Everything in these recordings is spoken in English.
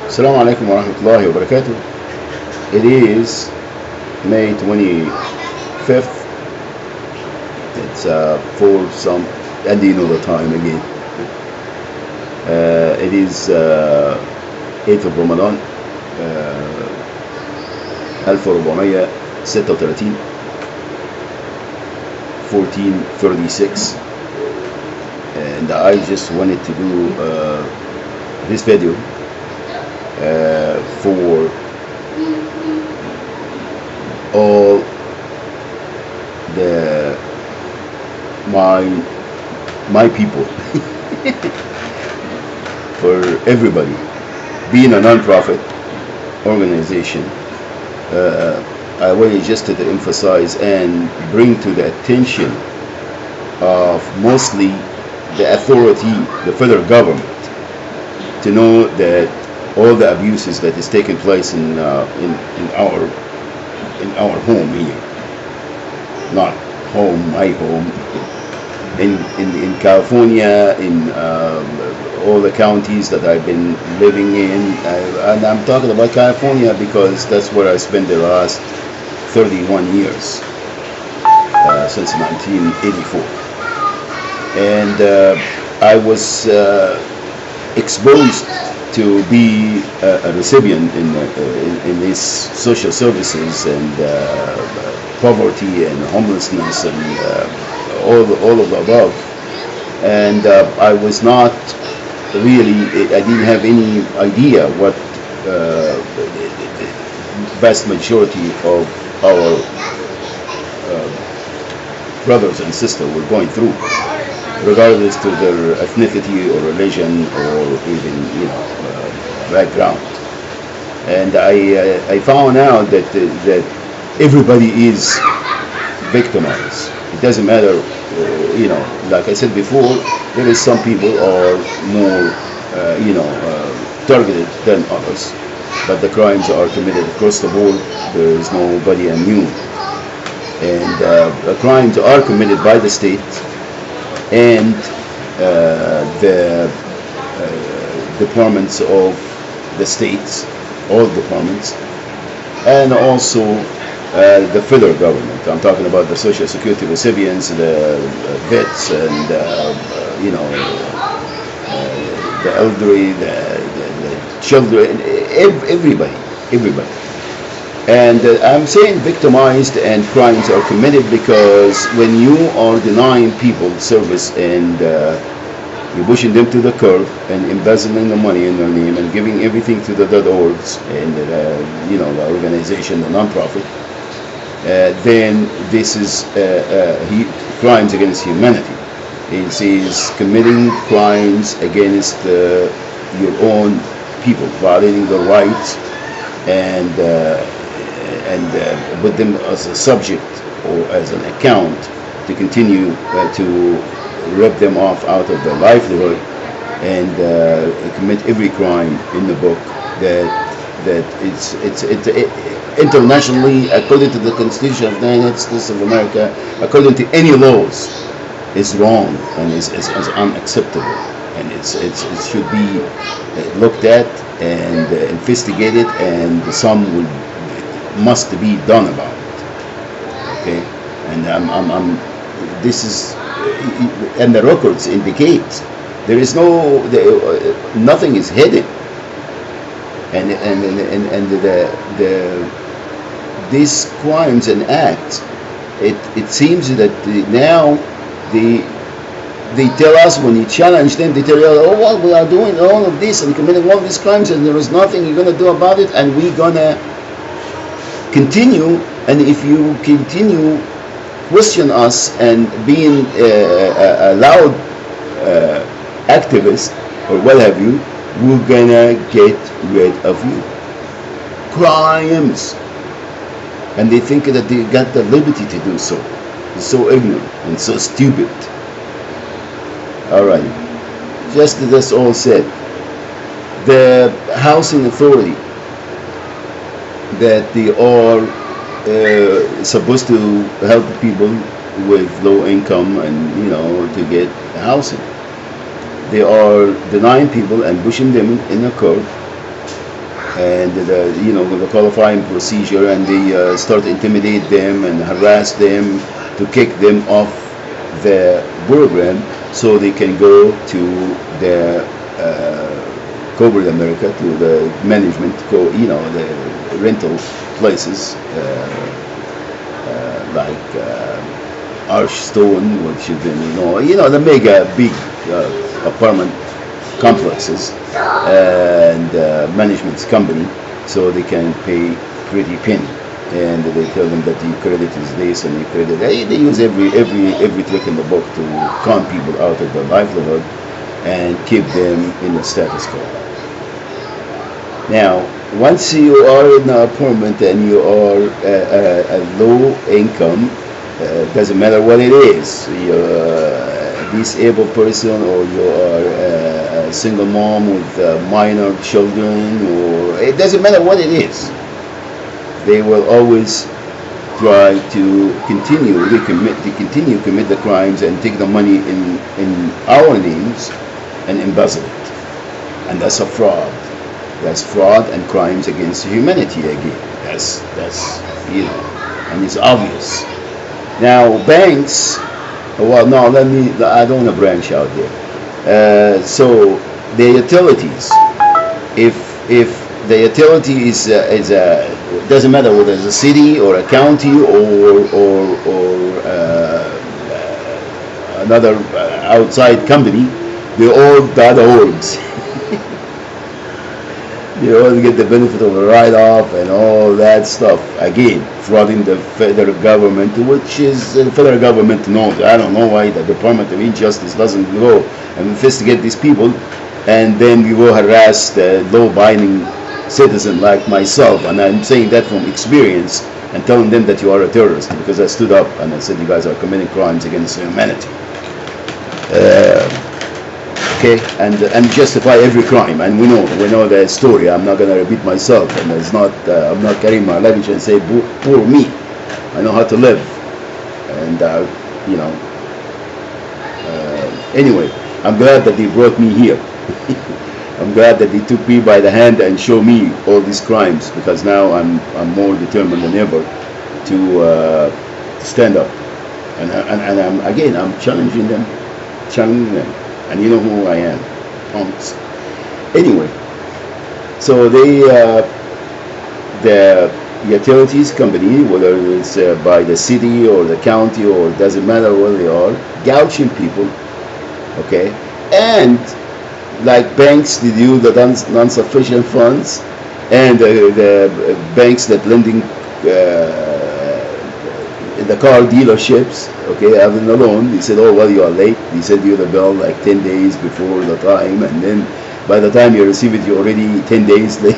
Assalamu alaikum wa rahmatullahi wa barakatuh. It is May 25th. It's 4 some, and you know the time again. It is 8th of Ramadan, 1436, 1436. And I just wanted to do this video for all the my people, for everybody. Being a non-profit organization, I wanted just to emphasize and bring to the attention of mostly the authority, the federal government, to know that all the abuses that is taking place in our home here, not home, my home, in California, in all the counties that I've been living in, and I'm talking about California because that's where I spent the last 31 years, since 1984. And I was exposed to be a recipient in these social services and poverty and homelessness and all of the above. And I was not really, I didn't have any idea what the vast majority of our brothers and sisters were going through, regardless to their ethnicity or religion or even, background. And I found out that everybody is victimized. It doesn't matter, like I said before, there is some people are more, targeted than others, but the crimes are committed across the board. There is nobody immune. And the crimes are committed by the state and the departments of the states, all departments, and also the federal government. I'm talking about the Social Security recipients, the vets, and the elderly, the children, everybody. And I'm saying victimized and crimes are committed because when you are denying people service and you're pushing them to the curb and embezzling the money in their name and giving everything to the .orgs and the organization, the non-profit, then this is crimes against humanity. It is committing crimes against your own people, violating their rights, and put them as a subject or as an account to continue to rip them off out of their livelihood and commit every crime in the book that it's internationally, according to the Constitution of the United States of America, according to any laws, is wrong and is unacceptable, and it should be looked at and investigated, and some must be done about it. Okay, and this is, and the records indicate there is nothing is hidden, and these crimes and acts, it seems that now they tell us, when you challenge them, they tell you, oh well, we are doing all of this and committing all these crimes and there is nothing you're going to do about it, and we're going to continue. And if you continue question us and being a loud activist or what have you, we're gonna get rid of you. Crimes. And they think that they got the liberty to do so. It's so ignorant and so stupid. Alright, just as that's all said, the housing authority that they are supposed to help people with low income and to get housing. They are denying people and pushing them in a curve and the qualifying procedure, and they start to intimidate them and harass them to kick them off the program so they can go to the corporate America, to the management, the rental places like Archstone, which is the mega big apartment complexes and management company, so they can pay pretty penny. And they tell them that your credit is this and your credit. They use every trick in the book to con people out of their livelihood and keep them in the status quo. Now, once you are in an apartment and you are a low income, doesn't matter what it is, you're a disabled person or you are a single mom with minor children, or it doesn't matter what it is, they will always try to continue commit the crimes and take the money in our names and embezzle it. And that's a fraud. That's fraud and crimes against humanity again. That's and it's obvious. Now banks, well, no, I don't want to branch out there. So the utilities, if the utility is doesn't matter whether it's a city or a county or another outside company, they all .orgs. They all get the benefit of a write-off and all that stuff. Again, frauding the federal government, which is the federal government knows. I don't know why the Department of Injustice doesn't go and investigate these people, and then you go harass the law-abiding citizen like myself. And I'm saying that from experience and telling them that you are a terrorist, because I stood up and I said you guys are committing crimes against humanity. Okay, and justify every crime, and we know the story. I'm not gonna repeat myself, and it's not. I'm not carrying my luggage and say poor me. I know how to live, and anyway, I'm glad that they brought me here. I'm glad that they took me by the hand and show me all these crimes, because now I'm more determined than ever to stand up, and I'm challenging them. And you know who I am, punks. Anyway, so the utilities company, whether it's by the city or the county or it doesn't matter where they are, gouging people, okay? And like banks, they do the non-sufficient funds, and the banks that lending the car dealerships, okay, having a loan, they said, oh, well, you are late. They send you the bill like 10 days before the time, and then by the time you receive it, you're already 10 days late,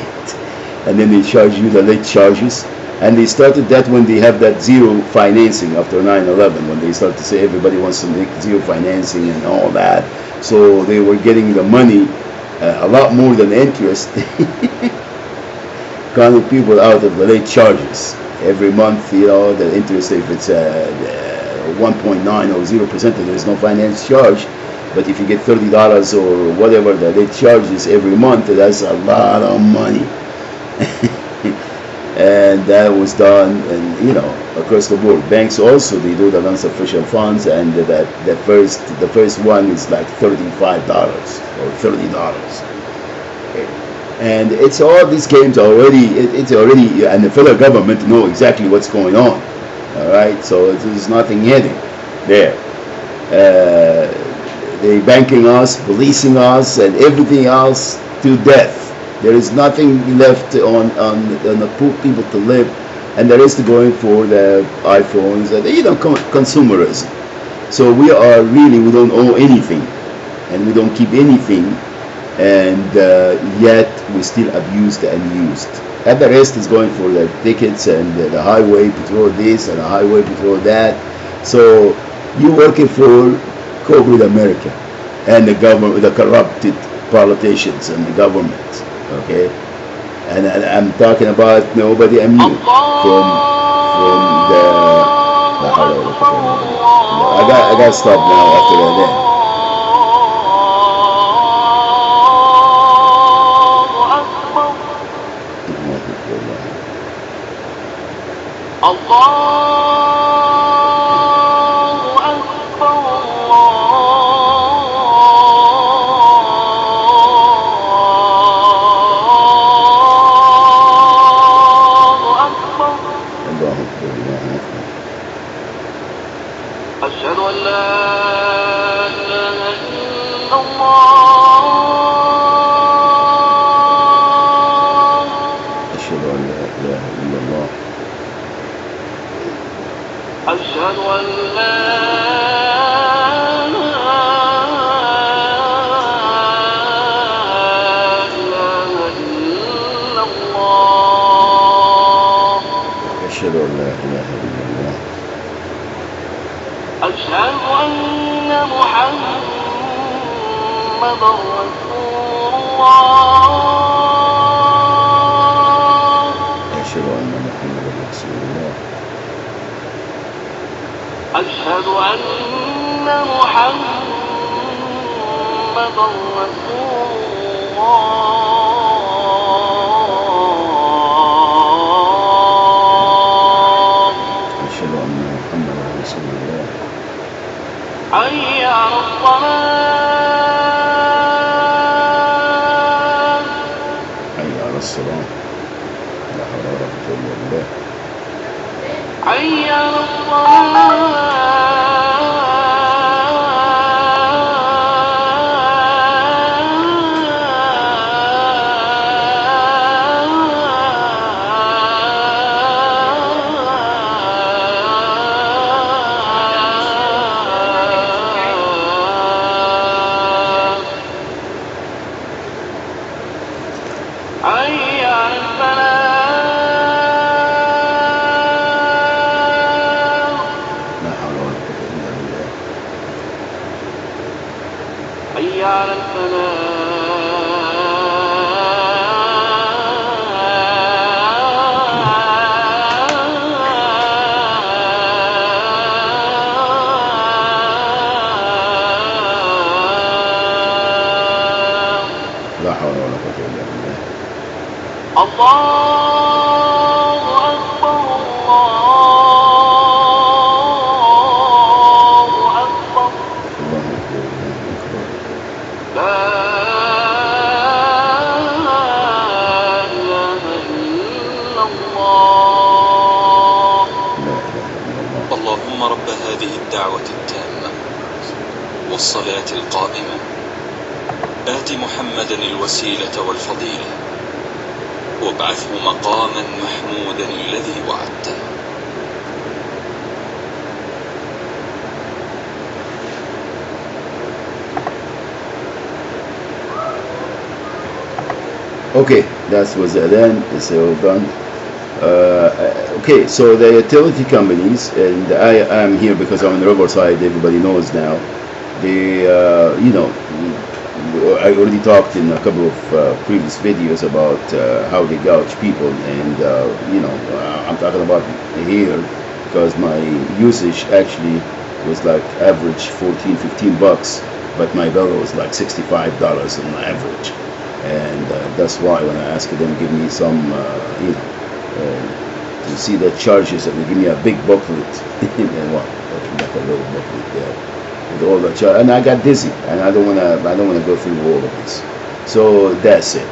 and then they charge you the late charges. And they started that when they have that zero financing after 9/11, when they start to say everybody wants to make zero financing and all that. So they were getting the money a lot more than interest, counting people out of the late charges. Every month, the interest, if it's 1.9 or 0%, there's no finance charge. But if you get $30 or whatever the late charge is every month, that's a lot of money. And that was done, and across the board. Banks also, they do the non-sufficient funds, and the first one is like $35 or $30. Okay. And it's all these games already. It's already, and the federal government know exactly what's going on. All right, so there's nothing hidden there. They banking us, policing us, and everything else to death. There is nothing left on the poor people to live, and the rest are going for the iPhones and consumerism. So we don't owe anything, and we don't keep anything, and yet we still abused and used. And the rest is going for the tickets and the highway patrol this and the highway patrol that. So you're working for corporate America and the government, the corrupted politicians and the government. Okay, and I'm talking about nobody and you from the I got to stop now after that. أشهد أن لا إله إلا الله. أشهد أن لا إله إلا الله. أشهد أن لا إله إلا الله. أشهد أن لا إله إلا الله. أشهد أن محمدا رسول الله. أشهد أن محمدا رسول الله. أشهد أن محمدا رسول الله. أشهد أن محمدا رسول الله. حي على الصلاة. حي على الصلاة. لا حول ولا قوة إلا بالله. حي على الصلاة. حي على الفلاح. لا حول ولا قوة إلا بالله. حي على الفلاح. لا حول ولا قوة إلا بالله. الله أكبر الله أكبر. الله أكبر الله أكبر. لا إله إلا الله. لا إله إلا الله. اللهم رب هذه الدعوة التامة والصلاة القائمة آت محمدا الوسيلة والفضيلة وابعثه مقاما محمودا الذي وعدته. Okay, that was Adhan. So done. Okay, so the utility companies, and I am here because I'm in Riverside. Everybody knows now. They, I already talked in a couple of previous videos about how they gouge people, and I'm talking about here because my usage actually was like average 14-15 bucks, but my bill was like $65 on average, and that's why when I asked them give me some, to see the charges, and they give me a big booklet, and what, like a little booklet there. With all the and I got dizzy, and I don't wanna go through all of this. So that's it.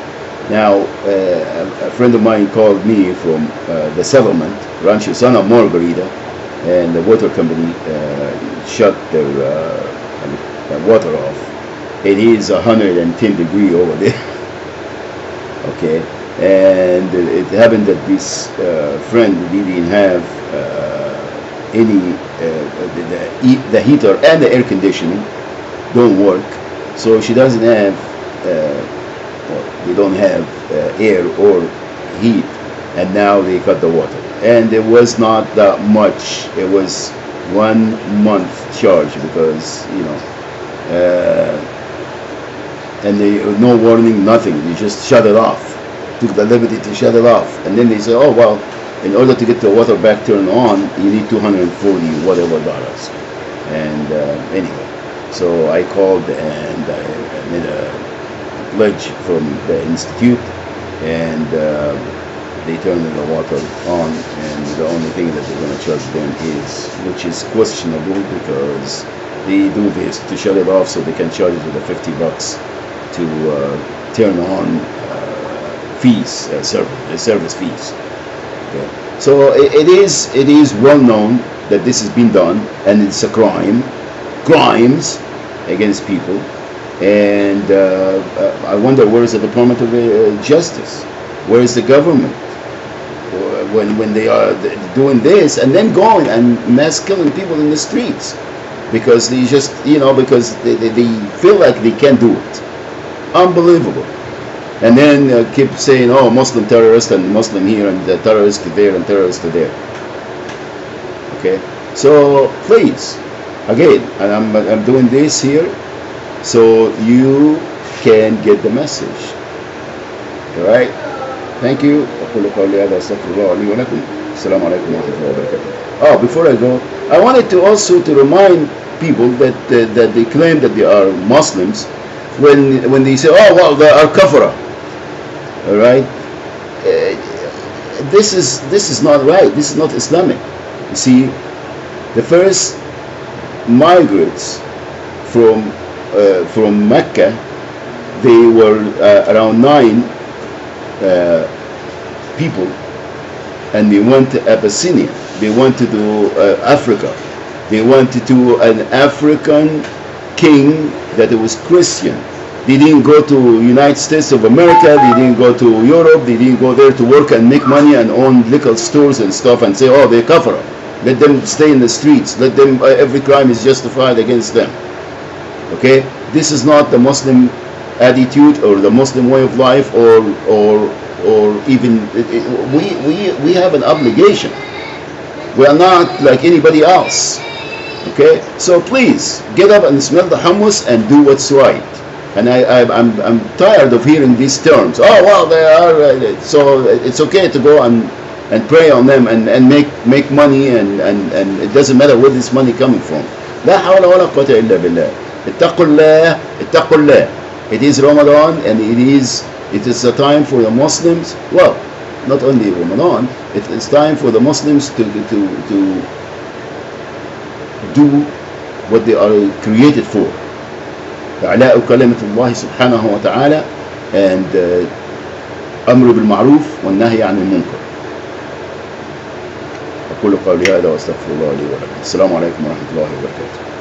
Now, a friend of mine called me from the settlement, Rancho Santa Margarita, and the water company shut their water off. It is 110 degrees over there. Okay, and it happened that this friend didn't have any the heater and the air conditioning don't work, so she doesn't have they don't have air or heat, and now they cut the water, and it was not that much. It was 1 month charge because and they no warning, nothing. They just shut it off, took the liberty to shut it off, and then they say, oh well, in order to get the water back turned on, you need $240 whatever dollars. And anyway, so I called and I made a pledge from the institute, and they turn the water on, and the only thing that they're going to charge them is, which is questionable, because they do this to shut it off so they can charge it with the $50 to turn on fees, service fees. Okay. So it is well known that this has been done, and it's a crimes against people. And I wonder, where is the Department of Justice? Where is the government when they are doing this and then going and mass killing people in the streets because they just, because they feel like they can do it? Unbelievable. And then keep saying, oh, Muslim terrorist and Muslim here and the terrorist there and terrorist there. Okay, so please, again, and I'm doing this here so you can get the message. All right. Thank you. أقول قولي هذا أستغفر الله لي ولكم. السلام عليكم ورحمة الله وبركاته. Oh, before I go, I wanted to also to remind people that that they claim that they are Muslims when they say, oh well, they are kafara. All right. This is not right. This is not Islamic. You see, the first migrants from Mecca, they were around 9 people, and they went to Abyssinia. They went to Africa. They went to an African king that was Christian. They didn't go to United States of America. They didn't go to Europe. They didn't go there to work and make money and own liquor stores and stuff and say, oh, they're kafara. Let them stay in the streets. Let them. Every crime is justified against them. Okay, this is not the Muslim attitude or the Muslim way of life, or even we have an obligation. We are not like anybody else. Okay, so please get up and smell the hummus and do what's right. And I'm tired of hearing these terms. Oh well, they are so it's okay to go and pray on them and make money and it doesn't matter where this money coming from. لا حول ولا قوة إلا بالله. اتقوا الله اتقوا الله. It is Ramadan, and it is a time for the Muslims. Well, not only Ramadan, it is time for the Muslims to do what they are created for. إعلاء كلمة الله سبحانه وتعالى, and أمر بالمعروف والنهي عن المنكر. أقول قولي هذا وأستغفر الله لي ولكم. السلام عليكم ورحمة الله وبركاته.